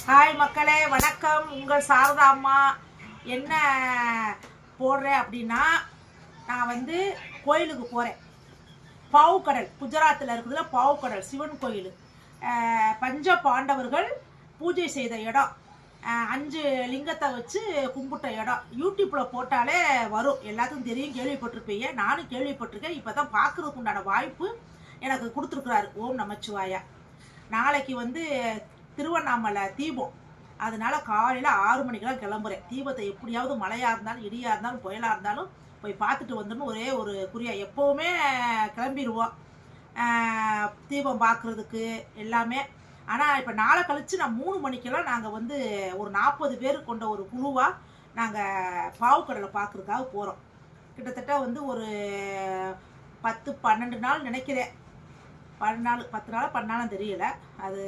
Hi மக்களே, வணக்கம். உங்கள் சாரதா அம்மா. என்ன போடுறேன் அப்படின்னா, நான் வந்து கோயிலுக்கு போகிறேன். பாவுக்கடல், குஜராத்தில் இருக்குதுல பாவுக்கடல் சிவன் கோயில். பஞ்ச பாண்டவர்கள் பூஜை செய்த இடம், 5 லிங்கத்தை வச்சு கும்பிட்ட இடம். யூடியூப்பில் போட்டாலே வரும், எல்லாத்துக்கும் தெரியும், கேள்விப்பட்டிருப்பீங்க. நானும் கேள்விப்பட்டிருக்கேன். இப்போ தான் பார்க்குறதுக்கு உண்டான வாய்ப்பு எனக்கு கொடுத்துருக்குறாரு. ஓம் நமச்சிவாயா. நாளைக்கு வந்து திருவண்ணாமலை தீபம், அதனால காலையில் 6 மணிக்கெல்லாம் கிளம்புறேன். தீபத்தை எப்படியாவது மழையாக இருந்தாலும் இடியாக இருந்தாலும் புயலாக இருந்தாலும் போய் பார்த்துட்டு வந்துடணும். ஒரே ஒரு குறியா, எப்போவுமே கிளம்பிடுவோம் தீபம் பார்க்குறதுக்கு எல்லாமே. ஆனால் இப்போ நாளை கழித்து நான் 3 மணிக்கெல்லாம் நாங்கள் வந்து ஒரு 40 பேர் கொண்ட ஒரு குழுவாக நாங்கள் பாவுக்கடலை பார்க்குறதுக்காக போகிறோம். கிட்டத்தட்ட வந்து ஒரு 10-12 நாள் நினைக்கிறேன். 10 நாள் 10 நாள் 12 நாளும் தெரியல, அது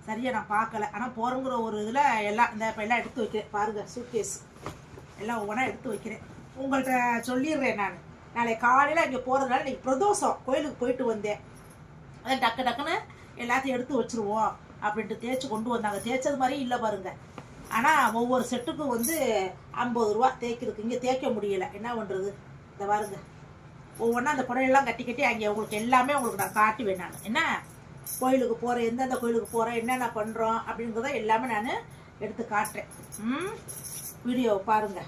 சரியாக நான் பார்க்கல. ஆனால் போகிறோங்கிற ஒரு இதில் எல்லாம் இந்த இப்போ எல்லாம் எடுத்து வைக்கிறேன். பாருங்கள், சூட்கேஸ் எல்லாம் ஒவ்வொன்றா எடுத்து வைக்கிறேன். உங்கள்கிட்ட சொல்லிடுறேன். நான் நாளைக்கு காலையில் இங்கே போகிறதுனால இன்றைக்கி பிரதோஷம், கோயிலுக்கு போயிட்டு வந்தேன். அதான் டக்குன்னு எல்லாத்தையும் எடுத்து வச்சுருவோம் அப்படின்ட்டு தேய்ச்சி கொண்டு வந்தாங்க. தேய்ச்சது மாதிரி இல்லை பாருங்கள். ஆனால் ஒவ்வொரு செட்டுக்கும் வந்து 50 ரூபா தேய்க்கிறதுக்கு. இங்கே தேய்க்க முடியலை, என்ன பண்ணுறது? இந்த பாருங்க, ஒவ்வொன்றா அந்த புடவையெல்லாம் கட்டி கட்டி அங்கே உங்களுக்கு எல்லாமே உங்களுக்கு நான் காட்டுவேன். நான் என்ன கோயிலுக்கு போகிறேன், எந்தெந்த கோயிலுக்கு போகிறேன், என்னென்ன பண்ணுறோம் அப்படிங்கிறத எல்லாமே நான் எடுத்து காட்டுறேன். வீடியோவை பாருங்கள்.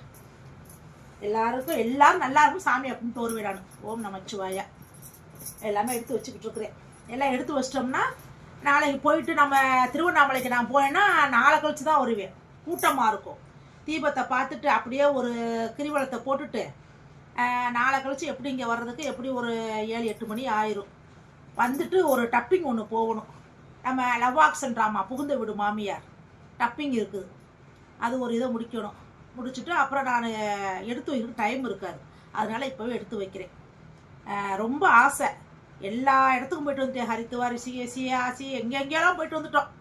எல்லாரும் நல்லா இருக்கும். சாமியை கும்பிட்டு வருவேன் நான். ஓம் நமச்சிவாயா. எல்லாமே எடுத்து வச்சுக்கிட்டு இருக்கிறேன். எல்லாம் எடுத்து வச்சிட்டோம்னா நாளைக்கு போயிட்டு நம்ம திருவண்ணாமலைக்கு நான் போனேன்னா நாளை கழிச்சு தான் வருவேன். கூட்டமாக இருக்கும். தீபத்தை பார்த்துட்டு அப்படியே ஒரு கிரிவலத்தை போட்டுட்டு நாளை கழிச்சு எப்படி இங்கே வர்றதுக்கு எப்படி ஒரு 7-8 மணி ஆயிரும். வந்துட்டு ஒரு டப்பிங் ஒன்று போகணும். நம்ம லவ் ஆக்ஷன் ட்ராமா புகுந்த வீடு மாமியார் டப்பிங் இருக்குது, அது ஒரு இதை முடிக்கணும். முடிச்சுட்டு அப்புறம் நான் எடுத்து வைக்க டைம் இருக்காது, அதனால் இப்போவே எடுத்து வைக்கிறேன். ரொம்ப ஆசை, எல்லா இடத்துக்கும் போயிட்டு வந்துட்டேன். ஹரித்துவார், ரிஷிகேசி, ஆசி, எங்கெங்கெல்லாம் போயிட்டு வந்துட்டோம்.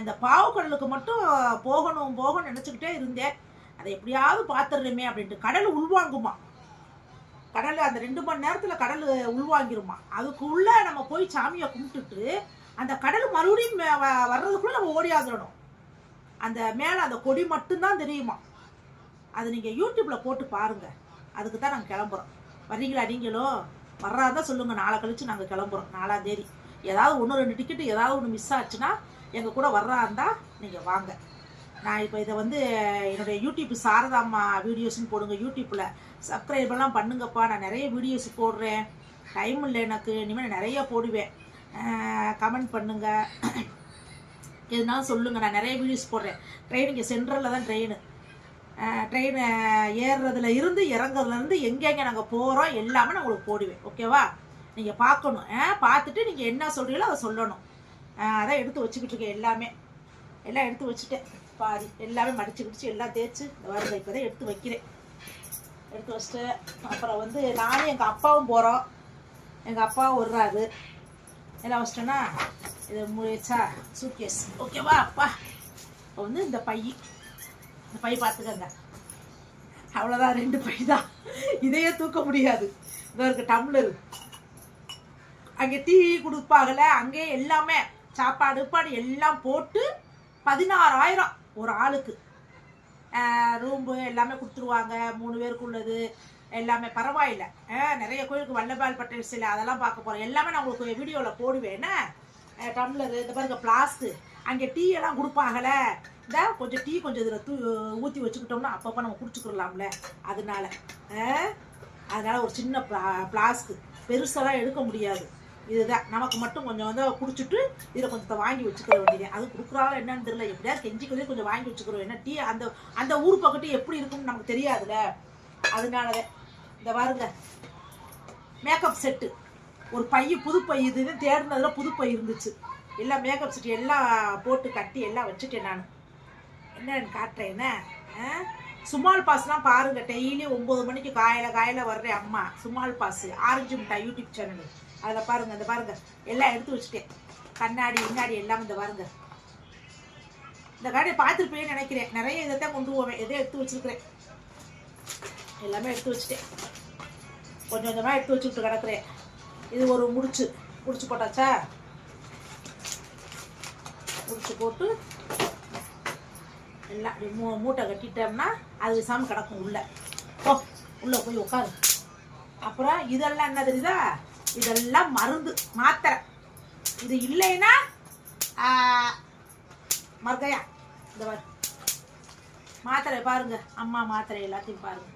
இந்த பாவுக்கடலுக்கு மட்டும் போகணும்னு நினச்சிக்கிட்டே இருந்தேன். அதை எப்படியாவது பார்த்துடுறேமே அப்படின்ட்டு. கடல் உள்வாங்குமா, கடல் அந்த 2 மணி நேரத்தில் கடல் உள்வாங்கிருமா. அதுக்குள்ளே நம்ம போய் சாமியை கும்பிட்டுட்டு அந்த கடல் மறுபடியும் வர்றதுக்குள்ளே நம்ம ஓடியாந்துடணும். அந்த மேலே அந்த கொடி மட்டும்தான் தெரியுமா. அது நீங்கள் யூடியூப்பில் போட்டு பாருங்கள். அதுக்கு தான் நாங்கள் கிளம்புறோம். வர்றீங்களா? நீங்களும் வர்றாதான் சொல்லுங்கள். நாளை கழித்து நாங்கள் கிளம்புறோம். 4ஆம் தேதி. ஏதாவது 1-2 டிக்கெட்டு ஏதாவது ஒன்று மிஸ் ஆச்சுன்னா எங்கள் கூட வர்றா இருந்தால் நீங்கள் வாங்க. நான் இப்போ இதை வந்து என்னுடைய யூடியூப் சாரதா அம்மா வீடியோஸ்ன்னு போடுங்க. யூடியூப்பில் சப்ஸ்கிரைபெல்லாம் பண்ணுங்கப்பா. நான் நிறைய வீடியோஸ் போடுறேன். டைம் இல்லை எனக்கு, இனிமேல் நிறைய போடுவேன். கமெண்ட் பண்ணுங்கள், எதுனாலும் சொல்லுங்கள். நான் நிறைய வீடியோஸ் போடுறேன். ட்ரெயின் இங்கே சென்ட்ரலில் தான் ட்ரெயின் ஏறுறதுல இருந்து இறங்குறதுலேருந்து எங்கெங்கே நாங்கள் போகிறோம் எல்லாமே நான் உங்களுக்கு போடுவேன். ஓகேவா? நீங்கள் பார்க்கணும். பார்த்துட்டு நீங்கள் என்ன சொல்கிறீங்களோ அதை சொல்லணும். அதான் எடுத்து வச்சுக்கிட்டு இருக்கேன். எல்லாம் எடுத்து வச்சுட்டேன். பாதி எல்லாமே மடிச்சு எல்லாம் தேய்ச்சி இந்த வாரம் இப்போ தான் எடுத்து வைக்கிறேன். எடுத்து வச்சுட்டு அப்புறம் வந்து நானும் எங்கள் அப்பாவும் போகிறோம். எங்கள் அப்பாவும் வர்றாரு. எல்லாம் வச்சிட்டோன்னா இது முயற்சா சூட்கேஸ். ஓகேவா? அப்பா இப்போ வந்து இந்த பை பார்த்துக்கங்க. அவ்வளோதான், 2 பை தான். இதையே தூக்க முடியாது. இதற்கு டம்ளரு அங்கே டீ கொடுப்பாங்கல்ல, அங்கே எல்லாமே சாப்பாடு எல்லாம் போட்டு 16,000 ஒரு ஆளுக்கு. ரூம்பு எல்லாமே கொடுத்துருவாங்க. 3 பேருக்கு உள்ளது எல்லாமே. பரவாயில்லை. நிறைய கோயிலுக்கு வல்லபால் பட்டேல் சிலை அதெல்லாம் பார்க்க போகிறோம். எல்லாமே நான் உங்களுக்கு வீடியோவில் போடுவேன். டம்ளரு இந்த பாருங்க, பிளாஸ்க்கு. அங்கே டீ எல்லாம் கொடுப்பாங்கல்ல, இந்த கொஞ்சம் டீ கொஞ்சம் இதில் ஊற்றி வச்சுக்கிட்டோம்னா அப்பப்போ நம்ம குடிச்சுக்கிடலாம்ல. அதனால ஒரு சின்ன பிளாஸ்க்கு, பெருசெல்லாம் எடுக்க முடியாது. இதுதான் நமக்கு மட்டும் கொஞ்சம் வந்து குடிச்சிட்டு இதில் கொஞ்சத்தை வாங்கி வச்சுக்கிற வேண்டியது. அது கொடுக்குறாலும் என்னன்னு தெரியல, எப்படியாவது கெஞ்சிக்கிறதே கொஞ்சம் வாங்கி வச்சுக்கிறோம். ஏன்னா டீ அந்த ஊர் பக்கத்து எப்படி இருக்குன்னு நமக்கு தெரியாதுல்ல. அதனாலதான் இந்த பாருங்க, மேக்கப் செட்டு ஒரு புது பை. இது தேடினதில் புது பை இருந்துச்சு. எல்லாம் மேக்கப் செட்டு எல்லாம் போட்டு கட்டி எல்லாம் வச்சுட்டேன். நான் என்னன்னு காட்டுறேன். என்ன சுமால் பாஸ்லாம் பாருங்கள். டெய்லி 9 மணிக்கு காலையில் வர்றேன் அம்மா. சுமால் பாஸ் ஆரஞ்சு மிட்டாய் யூடியூப் சேனல், அதில் பாருங்கள். இந்த பாருங்கள், எல்லாம் எடுத்து வச்சுட்டேன். கண்ணாடி எல்லாம் இந்த பாருங்கள். இந்த கடையை பார்த்துருப்பேன்னு நினைக்கிறேன். நிறைய இதைத்தான் கொண்டு போவேன். எதை எடுத்து வச்சுருக்கிறேன். எல்லாமே எடுத்து வச்சுட்டேன். கொஞ்சமாக எடுத்து வச்சுக்கிட்டு கிடக்குறேன். இது ஒரு முடிச்சு போட்டாச்சா? முடிச்சு போட்டு எல்லாம் அப்படி மூட்டை கட்டிட்டோம்னா அது சாமி கிடக்கும் உள்ளே. ஓ உள்ளே போய் உட்காரு. அப்புறம் இதெல்லாம் என்ன தெரியுதா, இதெல்லாம் மருந்து மாத்திரை. இது இல்லைன்னா மர்கையா இந்த மாத்திரை பாருங்க, அம்மா மாத்திரை எல்லாத்தையும் பாருங்க,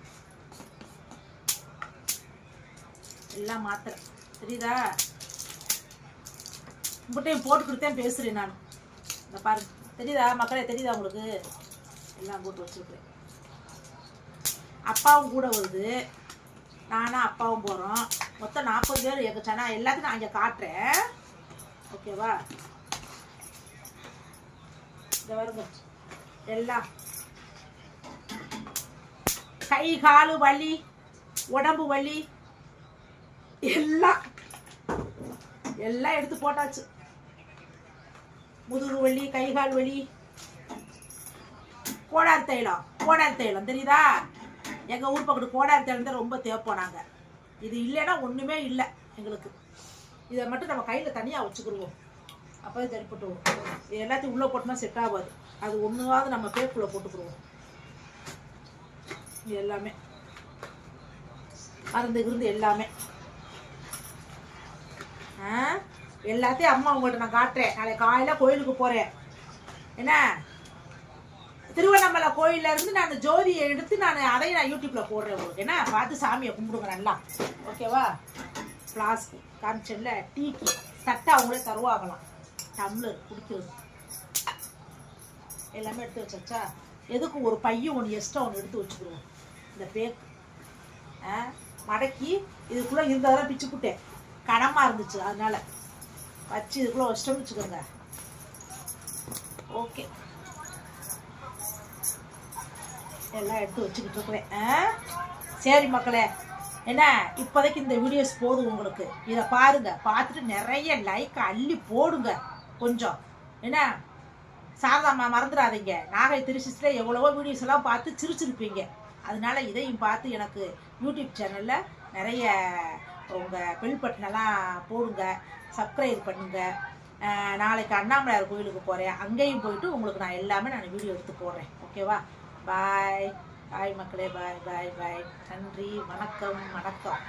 எல்லாம் மாத்திரை தெரியுதா. உங்கள்கிட்டையும் போட்டுக்கிட்டுதான் பேசுறேன் நான். இந்த பாருங்க தெரியுதா மக்களே, தெரியுதா உங்களுக்கு? எல்லாம் போட்டு வச்சிருக்கிறேன். அப்பாவும் கூட வருது, நானும் அப்பாவும் போகிறோம். மொத்தம் 40 பேர் எங்கள் சேனல். எல்லாத்தையும் நான் இங்கே காட்டுறேன், ஓகேவா? இந்த வருங்க எல்லாம் கை கால் வலி, உடம்பு வலி எல்லாம் எல்லாம் எடுத்து போட்டாச்சு. முதுகு வலி, கை கால் வலி. கோடார் தைலம் தெரியுதா? எங்கள் ஊர் பக்கத்து கோடார் தைலம் தான் ரொம்ப தேவைப்போம் நாங்கள். இது இல்லைன்னா ஒன்றுமே இல்லை எங்களுக்கு. இதை மட்டும் நம்ம கையில் தனியாக வச்சுக்கிடுவோம், அப்போ தான் சரிப்பட்டுவோம். இது எல்லாத்தையும் உள்ளே போட்டோம்னா செட் ஆகாது. அது ஒன்றுவாவது நம்ம பேக்குள்ளே போட்டுக்கிடுவோம். இது எல்லாமே மருந்து எல்லாமே எல்லாத்தையும் அம்மா உங்கள்கிட்ட நான் காட்டுறேன். நாளைக்கு காலையில் கோயிலுக்கு போகிறேன். என்ன திருவண்ணாமலை கோயிலில் இருந்து நான் ஜோதியை எடுத்து அதையும் நான் யூடியூப்பில் போடுறேன் உங்களுக்கு. என்ன பார்த்து சாமியை கும்பிடுங்க நல்லா, ஓகேவா? ஃப்ளாஸ்க்கு காமிச்சல்ல, டீக்கு தட்டை அவங்களே தருவாங்களாம், டம்ளர் குடிக்கிறது எல்லாமே எடுத்து வச்சாச்சா. எதுக்கு ஒரு பையன் ஒன்று எக்ஸ்ட்ரா ஒன்று எடுத்து வச்சுக்கிடுவோம். இந்த பேக்கு மடக்கி இதுக்குள்ளே இருந்ததெல்லாம் பிச்சு புட்டேன், கனமாக இருந்துச்சு, அதனால வச்சு இதுக்குள்ளே வச்சிட்டோம்னு வச்சுக்கோங்க. ஓகே, எல்லாம் எடுத்து வச்சுக்கிட்டு இருக்கிறேன். சரி மக்களே, என்ன இப்போதைக்கு இந்த வீடியோஸ் போதும் உங்களுக்கு. இதை பாருங்க, பார்த்துட்டு நிறைய லைக் அள்ளி போடுங்க கொஞ்சம். என்ன சாரதாம்மா மறந்துடாதீங்க, நாகை திருச்சியில் எவ்வளவோ வீடியோஸ் எல்லாம் பார்த்து சிரிச்சிருப்பீங்க. அதனால இதையும் பார்த்து எனக்கு யூடியூப் சேனலில் நிறைய உங்கள் பெல் பட்டனெல்லாம் போடுங்க, சப்ஸ்கிரைப் பண்ணுங்க. நாளைக்கு அண்ணாமலையார் கோயிலுக்கு போகிறேன், அங்கேயும் போயிட்டு உங்களுக்கு நான் எல்லாமே நான் வீடியோ எடுத்து போடுறேன், ஓகேவா? பாய் பாய் மக்களே, பாய் பாய் பாய். நன்றி, வணக்கம் வணக்கம்.